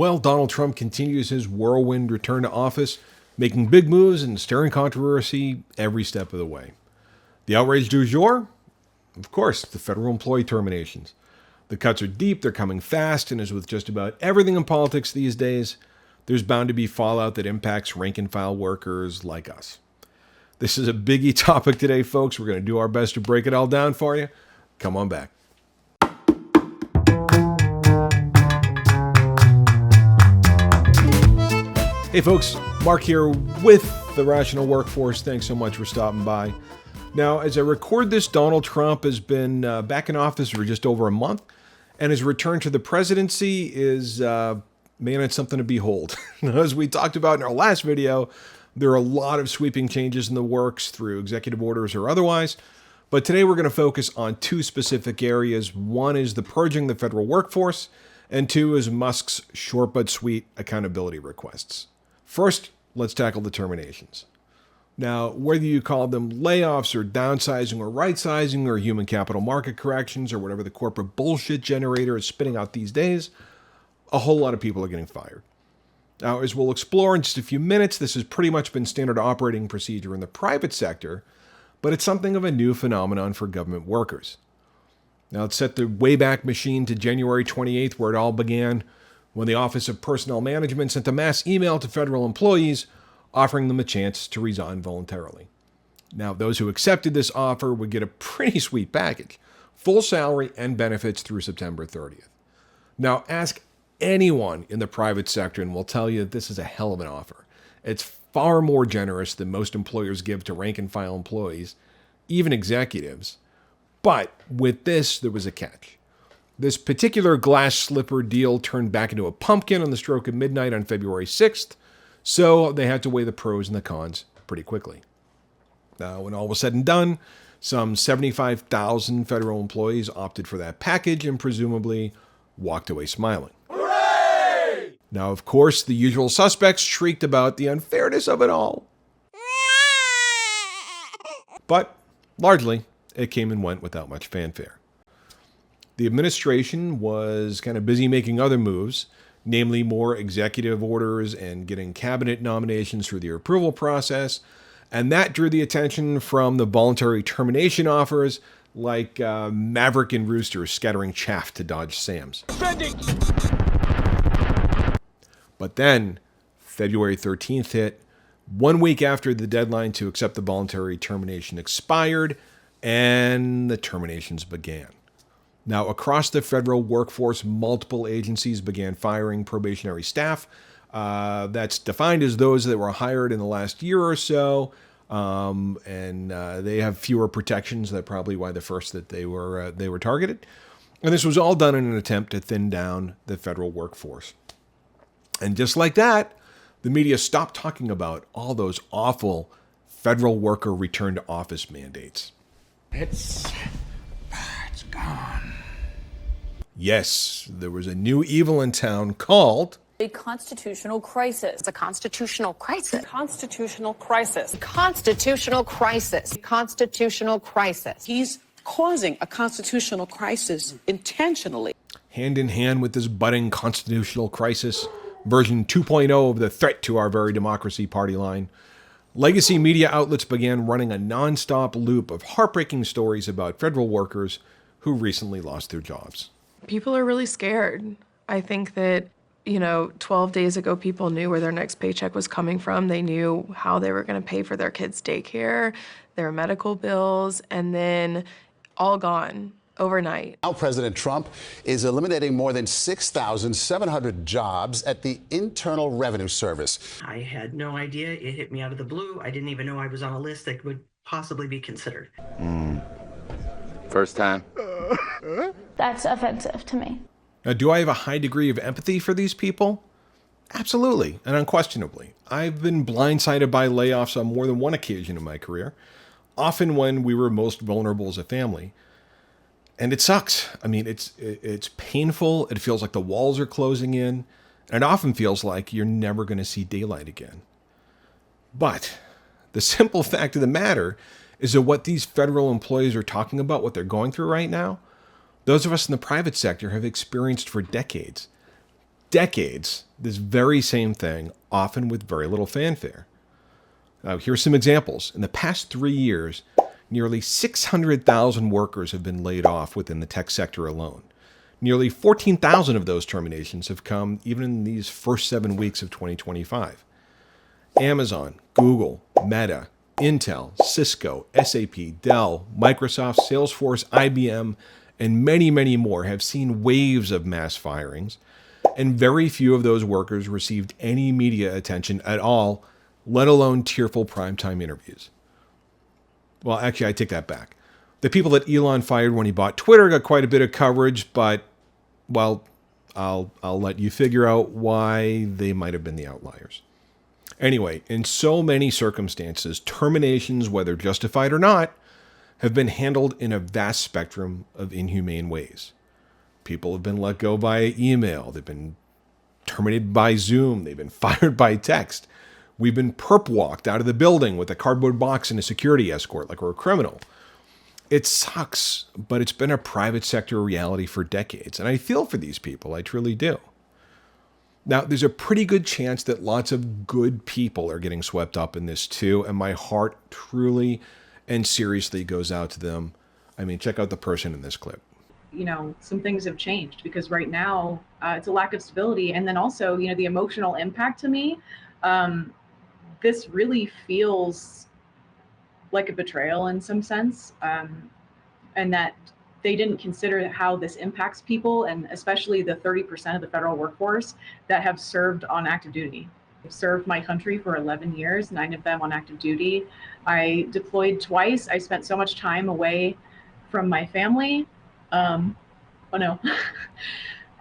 Well, Donald Trump continues his whirlwind return to office, making big moves and stirring controversy every step of the way. The outrage du jour? Of course, the federal employee terminations. The cuts are deep, they're coming fast, and as with just about everything in politics these days, there's bound to be fallout that impacts rank-and-file workers like us. This is a biggie topic today, folks. We're going to do our best to break it all down for you. Come on back. Hey folks, Mark here with the Rational Workforce. Thanks so much for stopping by. Now, as I record this, Donald Trump has been back in office for just over a month, and his return to the presidency is, man, it's something to behold. As we talked about in our last video, there are a lot of sweeping changes in the works through executive orders or otherwise, but today we're going to focus on two specific areas. One is the purging the federal workforce, and two is Musk's short but sweet accountability requests. First, let's tackle the terminations. Now, whether you call them layoffs or downsizing or right-sizing or human capital market corrections or whatever the corporate bullshit generator is spitting out these days, a whole lot of people are getting fired. Now, as we'll explore in just a few minutes, this has pretty much been standard operating procedure in the private sector, but it's something of a new phenomenon for government workers. Now, let's set the Wayback Machine to January 28th, where it all began, when the Office of Personnel Management sent a mass email to federal employees offering them a chance to resign voluntarily. Now, those who accepted this offer would get a pretty sweet package, full salary and benefits through September 30th. Now, ask anyone in the private sector and we'll tell you that this is a hell of an offer. It's far more generous than most employers give to rank-and-file employees, even executives. But with this, there was a catch. This particular glass slipper deal turned back into a pumpkin on the stroke of midnight on February 6th, so they had to weigh the pros and the cons pretty quickly. Now, when all was said and done, some 75,000 federal employees opted for that package and presumably walked away smiling. Hooray! Now, of course, the usual suspects shrieked about the unfairness of it all. But largely, it came and went without much fanfare. The administration was kind of busy making other moves, namely more executive orders and getting cabinet nominations through the approval process, and that drew the attention from the voluntary termination offers like Maverick and Rooster scattering chaff to Dodge Sams. But then, February 13th hit, 1 week after the deadline to accept the voluntary termination expired, and the terminations began. Now, across the federal workforce, multiple agencies began firing probationary staff. That's defined as those that were hired in the last year or so, and they have fewer protections. That's probably why the first that they were targeted. And this was all done in an attempt to thin down the federal workforce. And just like that, the media stopped talking about all those awful federal worker return to office mandates. It's gone. Yes, there was a new evil in town called a constitutional crisis. It's a constitutional crisis. Constitutional crisis. Constitutional crisis. Constitutional crisis. He's causing a constitutional crisis intentionally. Hand in hand with this budding constitutional crisis, version 2.0 of the threat to our very democracy party line, legacy media outlets began running a nonstop loop of heartbreaking stories about federal workers who recently lost their jobs. People are really scared. I think that, 12 days ago, people knew where their next paycheck was coming from. They knew how they were going to pay for their kids' daycare, their medical bills, and then all gone overnight. Now President Trump is eliminating more than 6,700 jobs at the Internal Revenue Service. I had no idea. It hit me out of the blue. I didn't even know I was on a list that would possibly be considered. First time. That's offensive to me. Now, do I have a high degree of empathy for these people? Absolutely, and unquestionably. I've been blindsided by layoffs on more than one occasion in my career, often when we were most vulnerable as a family. And it sucks. I mean, it's painful. It feels like the walls are closing in, and it often feels like you're never going to see daylight again. But the simple fact of the matter is that what these federal employees are talking about, what they're going through right now, those of us in the private sector have experienced for decades. decades this very same thing, often with very little fanfare. Now, here's some examples. In the past 3 years, nearly 600,000 workers have been laid off within the tech sector alone. Nearly 14,000 of those terminations have come even in these first 7 weeks of 2025. Amazon, Google, Meta, Intel, Cisco, SAP, Dell, Microsoft, Salesforce, IBM, and many, many more have seen waves of mass firings, and very few of those workers received any media attention at all, let alone tearful primetime interviews. Well, actually, I take that back. The people that Elon fired when he bought Twitter got quite a bit of coverage, but, well, I'll let you figure out why they might have been the outliers. Anyway, in so many circumstances, terminations, whether justified or not, have been handled in a vast spectrum of inhumane ways. People have been let go via email. They've been terminated by Zoom. They've been fired by text. We've been perp walked out of the building with a cardboard box and a security escort like we're a criminal. It sucks, but it's been a private sector reality for decades. And I feel for these people. I truly do. Now, there's a pretty good chance that lots of good people are getting swept up in this too. And my heart truly and seriously goes out to them. I mean, check out the person in this clip. You know, some things have changed because right now it's a lack of stability. And then also, you know, the emotional impact to me, this really feels like a betrayal in some sense. And that they didn't consider how this impacts people, and especially the 30% of the federal workforce that have served on active duty. I've served my country for 11 years, 9 of them on active duty. I deployed twice. I spent so much time away from my family. Oh no,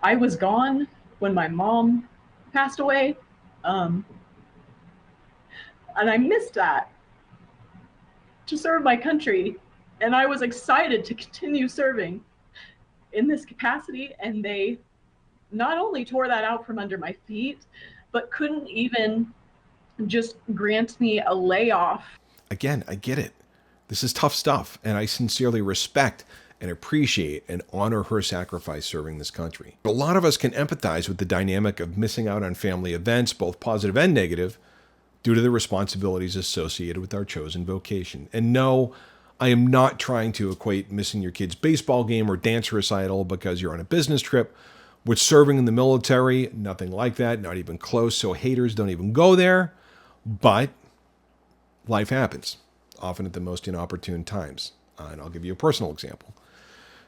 I was gone when my mom passed away. And I missed that, to serve my country. And I was excited to continue serving in this capacity. And they not only tore that out from under my feet, but couldn't even just grant me a layoff. Again, I get it. This is tough stuff. And I sincerely respect and appreciate and honor her sacrifice serving this country. A lot of us can empathize with the dynamic of missing out on family events, both positive and negative, due to the responsibilities associated with our chosen vocation. And no, I am not trying to equate missing your kid's baseball game or dance recital because you're on a business trip with serving in the military. Nothing like that, not even close. So haters don't even go there. But life happens, often at the most inopportune times. And I'll give you a personal example.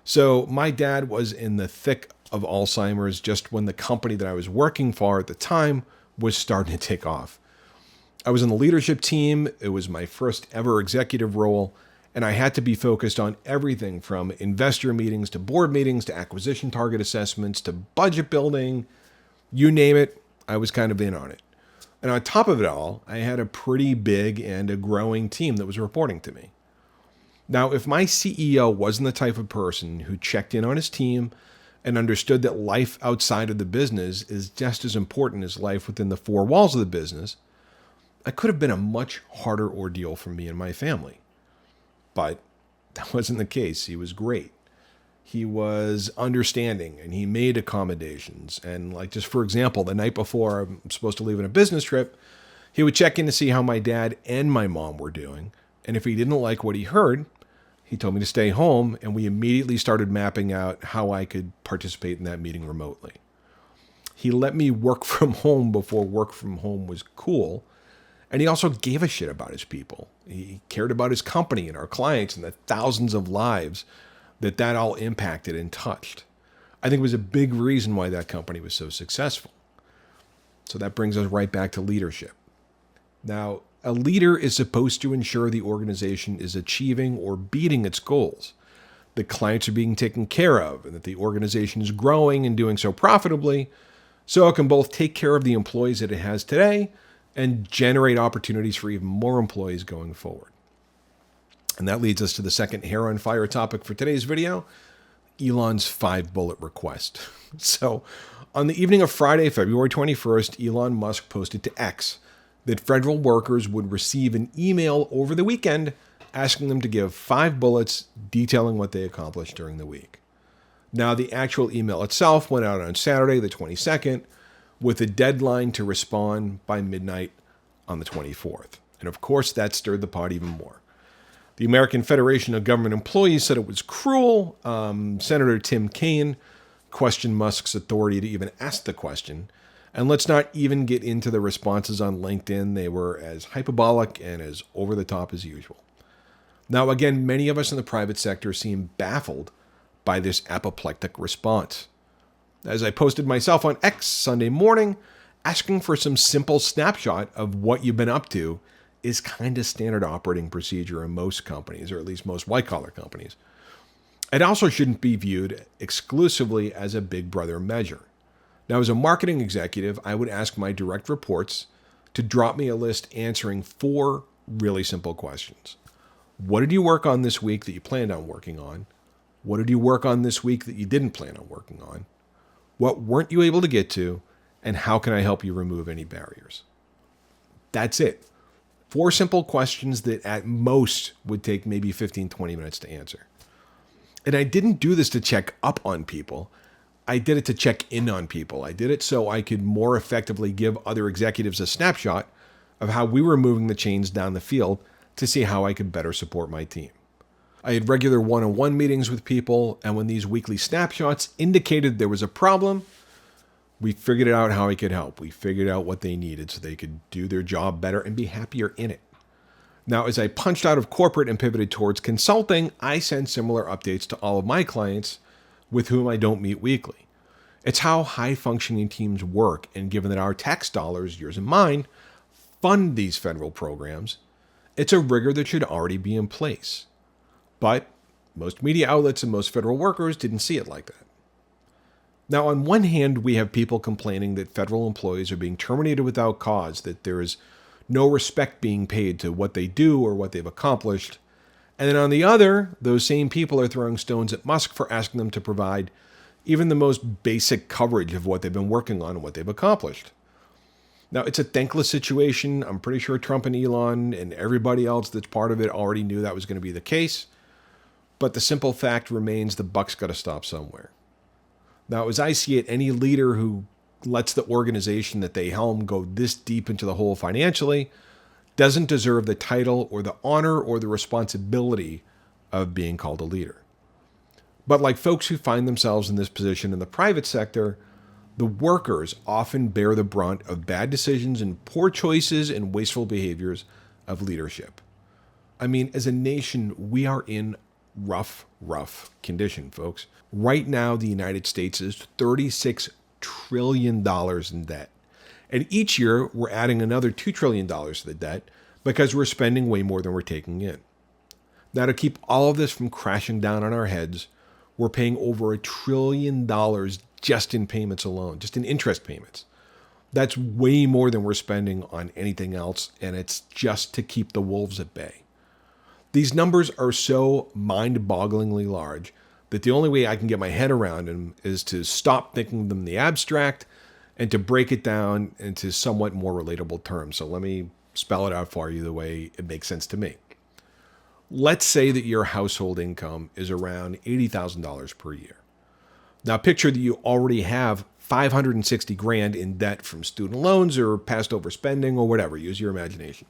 So my dad was in the thick of Alzheimer's just when the company that I was working for at the time was starting to take off. I was on the leadership team. It was my first ever executive role, and I had to be focused on everything from investor meetings to board meetings to acquisition target assessments to budget building. You name it, I was kind of in on it. And on top of it all, I had a pretty big and a growing team that was reporting to me. Now, if my CEO wasn't the type of person who checked in on his team and understood that life outside of the business is just as important as life within the four walls of the business, it could have been a much harder ordeal for me and my family. But that wasn't the case. He was great. He was understanding and he made accommodations. And like, just for example, the night before I'm supposed to leave on a business trip, he would check in to see how my dad and my mom were doing. And if he didn't like what he heard, he told me to stay home, and we immediately started mapping out how I could participate in that meeting remotely. He let me work from home before work from home was cool. And he also gave a shit about his people. He cared about his company and our clients and the thousands of lives that all impacted and touched. I think it was a big reason why that company was so successful. So that brings us right back to leadership. Now, a leader is supposed to ensure the organization is achieving or beating its goals, that clients are being taken care of, and that the organization is growing and doing so profitably, so it can both take care of the employees that it has today and generate opportunities for even more employees going forward. And that leads us to the second hair on fire topic for today's video, Elon's 5-bullet request. So on the evening of Friday, February 21st, Elon Musk posted to X that federal workers would receive an email over the weekend asking them to give 5 bullets detailing what they accomplished during the week. Now, the actual email itself went out on Saturday, the 22nd, with a deadline to respond by midnight on the 24th. And of course, that stirred the pot even more. The American Federation of Government Employees said it was cruel. Senator Tim Kaine questioned Musk's authority to even ask the question. And let's not even get into the responses on LinkedIn. They were as hyperbolic and as over the top as usual. Now, again, many of us in the private sector seem baffled by this apoplectic response. As I posted myself on X Sunday morning, asking for some simple snapshot of what you've been up to is kind of standard operating procedure in most companies, or at least most white-collar companies. It also shouldn't be viewed exclusively as a big brother measure. Now, as a marketing executive, I would ask my direct reports to drop me a list answering 4 really simple questions. What did you work on this week that you planned on working on? What did you work on this week that you didn't plan on working on? What weren't you able to get to? And how can I help you remove any barriers? That's it. 4 simple questions that at most would take maybe 15, 20 minutes to answer. And I didn't do this to check up on people. I did it to check in on people. I did it so I could more effectively give other executives a snapshot of how we were moving the chains down the field to see how I could better support my team. I had regular one-on-one meetings with people, and when these weekly snapshots indicated there was a problem, we figured out how I could help. We figured out what they needed so they could do their job better and be happier in it. Now, as I punched out of corporate and pivoted towards consulting, I send similar updates to all of my clients with whom I don't meet weekly. It's how high-functioning teams work, and given that our tax dollars, yours and mine, fund these federal programs, it's a rigor that should already be in place. But most media outlets and most federal workers didn't see it like that. Now, on one hand, we have people complaining that federal employees are being terminated without cause, that there is no respect being paid to what they do or what they've accomplished. And then on the other, those same people are throwing stones at Musk for asking them to provide even the most basic coverage of what they've been working on and what they've accomplished. Now, it's a thankless situation. I'm pretty sure Trump and Elon and everybody else that's part of it already knew that was going to be the case. But the simple fact remains the buck's got to stop somewhere. Now, as I see it, any leader who lets the organization that they helm go this deep into the hole financially doesn't deserve the title or the honor or the responsibility of being called a leader. But like folks who find themselves in this position in the private sector, the workers often bear the brunt of bad decisions and poor choices and wasteful behaviors of leadership. I mean, as a nation, we are in rough condition, folks. Right now, the United States is $36 trillion in debt. And each year, we're adding another $2 trillion to the debt because we're spending way more than we're taking in. Now, to keep all of this from crashing down on our heads, we're paying over $1 trillion just in payments alone, just in interest payments. That's way more than we're spending on anything else, and it's just to keep the wolves at bay. These numbers are so mind-bogglingly large that the only way I can get my head around them is to stop thinking of them in the abstract and to break it down into somewhat more relatable terms. So let me spell it out for you the way it makes sense to me. Let's say that your household income is around $80,000 per year. Now picture that you already have $560,000 in debt from student loans or past overspending or whatever. Use your imagination.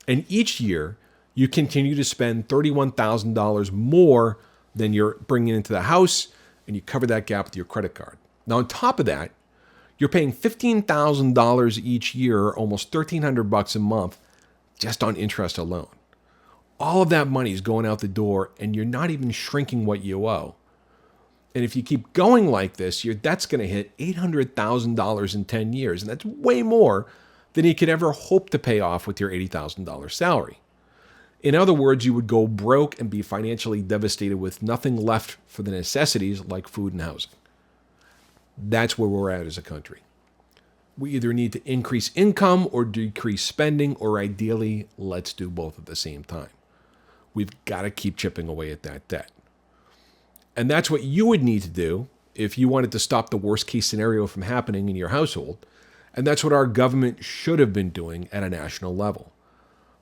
And each year, you continue to spend $31,000 more than you're bringing into the house, and you cover that gap with your credit card. Now, on top of that, you're paying $15,000 each year, almost $1,300 a month, just on interest alone. All of that money is going out the door, and you're not even shrinking what you owe. And if you keep going like this, your debt's going to hit $800,000 in 10 years, and that's way more than you could ever hope to pay off with your $80,000 salary. In other words, you would go broke and be financially devastated with nothing left for the necessities like food and housing. That's where we're at as a country. We either need to increase income or decrease spending, or ideally, let's do both at the same time. We've got to keep chipping away at that debt. And that's what you would need to do if you wanted to stop the worst case scenario from happening in your household. And that's what our government should have been doing at a national level.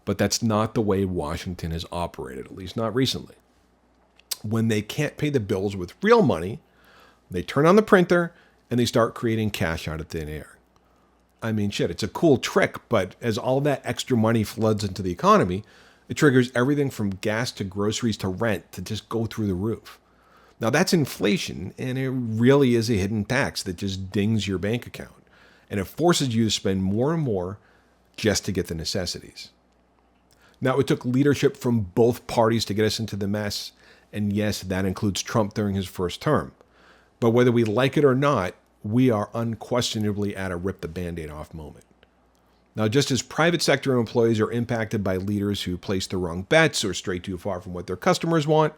But that's not the way Washington has operated, at least not recently. When they can't pay the bills with real money, they turn on the printer and they start creating cash out of thin air. I mean, shit, it's a cool trick, but as all that extra money floods into the economy, it triggers everything from gas to groceries to rent to just go through the roof. Now, that's inflation, and it really is a hidden tax that just dings your bank account, and it forces you to spend more and more just to get the necessities. Now, it took leadership from both parties to get us into the mess, and yes, that includes Trump during his first term. But whether we like it or not, we are unquestionably at a rip the Band-Aid off moment. Now, just as private sector employees are impacted by leaders who place the wrong bets or stray too far from what their customers want,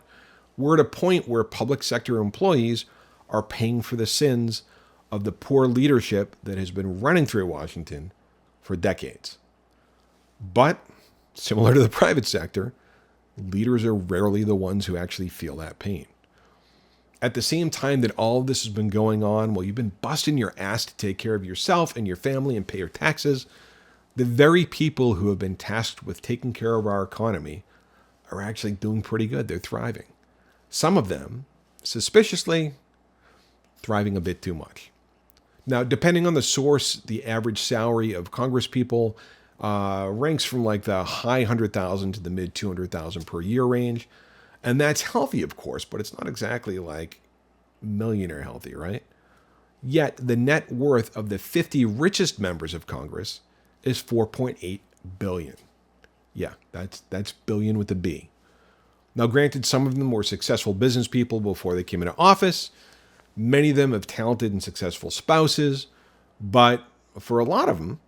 we're at a point where public sector employees are paying for the sins of the poor leadership that has been running through Washington for decades. But, similar to the private sector, leaders are rarely the ones who actually feel that pain. At the same time that all of this has been going on, while you've been busting your ass to take care of yourself and your family and pay your taxes, the very people who have been tasked with taking care of our economy are actually doing pretty good. They're thriving. Some of them, suspiciously, thriving a bit too much. Now, depending on the source, the average salary of congresspeople ranks from like the high 100,000 to the mid 200,000 per year range. And that's healthy, of course, but it's not exactly like millionaire healthy, right? Yet the net worth of the 50 richest members of Congress is $4.8 billion. Yeah, that's billion with a B. Now, granted, some of them were successful business people before they came into office. Many of them have talented and successful spouses. But for a lot of them,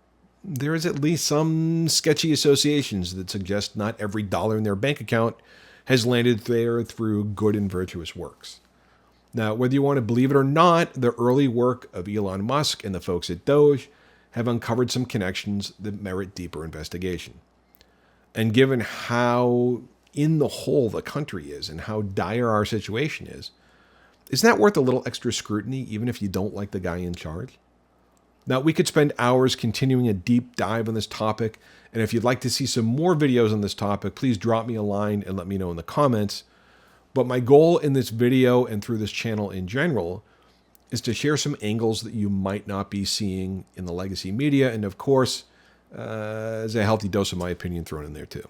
there is at least some sketchy associations that suggest not every dollar in their bank account has landed there through good and virtuous works. Now, whether you want to believe it or not, the early work of Elon Musk and the folks at Doge have uncovered some connections that merit deeper investigation. And given how in the hole the country is and how dire our situation is, isn't that worth a little extra scrutiny, even if you don't like the guy in charge? Now, we could spend hours continuing a deep dive on this topic, and if you'd like to see some more videos on this topic, please drop me a line and let me know in the comments. But my goal in this video and through this channel in general is to share some angles that you might not be seeing in the legacy media, and of course, there's a healthy dose of my opinion thrown in there too.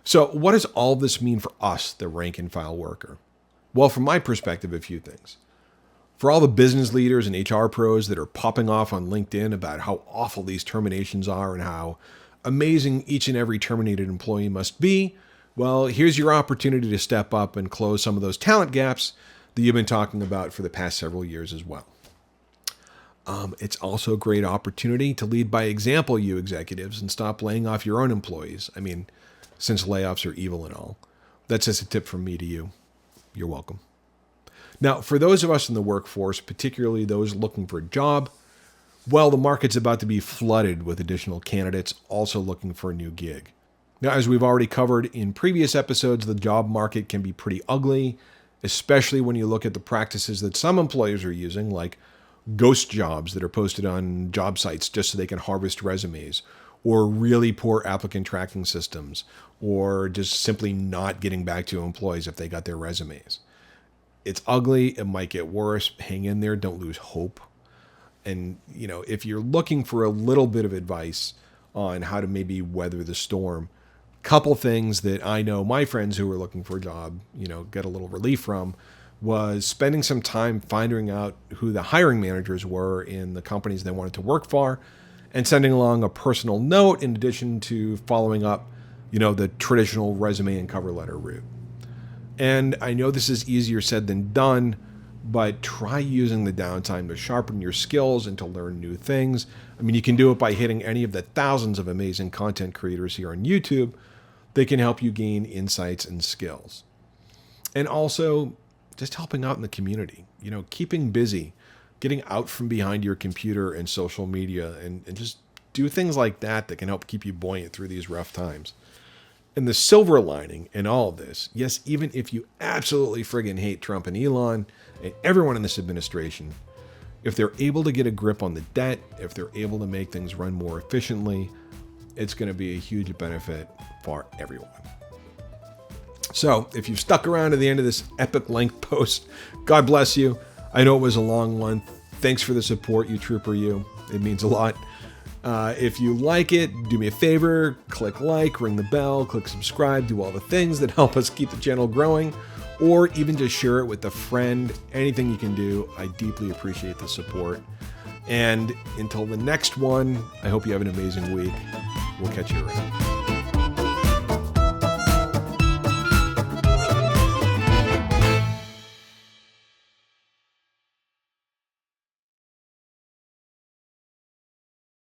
So what does all this mean for us, the rank and file worker? Well, from my perspective, a few things. For all the business leaders and HR pros that are popping off on LinkedIn about how awful these terminations are and how amazing each and every terminated employee must be, well, here's your opportunity to step up and close some of those talent gaps that you've been talking about for the past several years as well. It's also a great opportunity to lead by example, you executives, and stop laying off your own employees. I mean, since layoffs are evil and all. That's just a tip from me to you. You're welcome. Now, for those of us in the workforce, particularly those looking for a job, well, the market's about to be flooded with additional candidates also looking for a new gig. Now, as we've already covered in previous episodes, the job market can be pretty ugly, especially when you look at the practices that some employers are using, like ghost jobs that are posted on job sites just so they can harvest resumes, or really poor applicant tracking systems, or just simply not getting back to employees if they got their resumes. It's ugly. It might get worse. Hang in there. Don't lose hope. And, if you're looking for a little bit of advice on how to maybe weather the storm, couple things that I know my friends who were looking for a job, get a little relief from, was spending some time finding out who the hiring managers were in the companies they wanted to work for, and sending along a personal note in addition to following up, the traditional resume and cover letter route. And I know this is easier said than done, but try using the downtime to sharpen your skills and to learn new things. I mean, you can do it by hitting any of the thousands of amazing content creators here on YouTube. They can help you gain insights and skills. And also, just helping out in the community, keeping busy, getting out from behind your computer and social media, and just do things like that can help keep you buoyant through these rough times. And the silver lining in all of this, yes, even if you absolutely friggin' hate Trump and Elon and everyone in this administration, if they're able to get a grip on the debt, if they're able to make things run more efficiently, it's going to be a huge benefit for everyone. So if you've stuck around to the end of this epic length post, God bless you. I know it was a long one. Thanks for the support, you trooper, you. It means a lot. If you like it, do me a favor, click like, ring the bell, click subscribe, do all the things that help us keep the channel growing, or even just share it with a friend. Anything you can do. I deeply appreciate the support. And until the next one, I hope you have an amazing week. We'll catch you around.